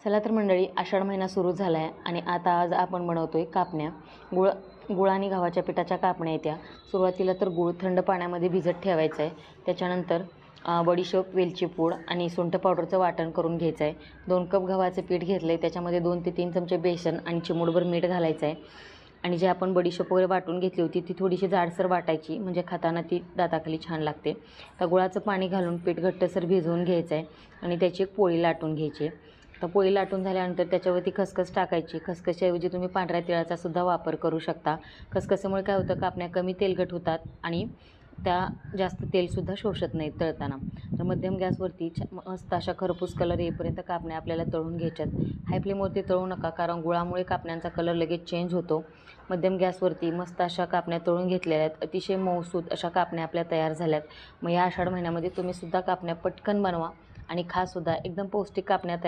चला तर मंडळी, आषाढ महिना सुरू झाला आहे आणि आता आज आपण बनवतोय कापण्या. गुळ आणि गव्हाच्या पिठाच्या कापण्या येत्या. सुरुवातीला तर गूळ थंड पाण्यामध्ये भिजत ठेवायचं आहे. त्याच्यानंतर बडीशोप, वेलची पूड आणि सुंठ पावडरचं वाटण करून घ्यायचं आहे. 2 कप गव्हाचं पीठ घेतलं आहे, त्याच्यामध्ये 2 ते 3 चमचे बेसन आणि चिमूटभर मीठ घालायचं आहे. आणि जे आपण बडीशोप वगैरे वाटून घेतली होती ती थोडीशी जाडसर वाटायची, म्हणजे खाताना ती दाताखाली छान लागते. तर गुळाचं पाणी घालून पीठ घट्टसर भिजवून घ्यायचं आहे आणि त्याची एक पोळी लाटून घ्यायची आहे. तर पोळी लाटून झाल्यानंतर त्याच्यावरती खसखस टाकायची. खसखशीऐवजी तुम्ही पांढऱ्या तिळाचा सुद्धा वापर करू शकता. खसखसीमुळे काय होतं, कापण्या कमी तेलकट होतात आणि त्या जास्त तेलसुद्धा शोषत नाहीत तळताना. तर मध्यम गॅसवरती मस्त अशा खरपूस कलर येईपर्यंत कापण्या आपल्याला तळून घ्यायच्यात. हाय फ्लेमवरती तळू नका, कारण गुळामुळे कापण्यांचा कलर लगेच चेंज होतो. मध्यम गॅसवरती मस्त अशा कापण्या तळून घेतलेल्या आहेत. अतिशय मऊसूत अशा कापण्या आपल्या तयार झाल्यात. मग या आषाढ महिन्यामध्ये तुम्ही सुद्धा कापण्या पटकन बनवा आणि खासुद्धा. एकदम पौष्टिक कापण्या तयार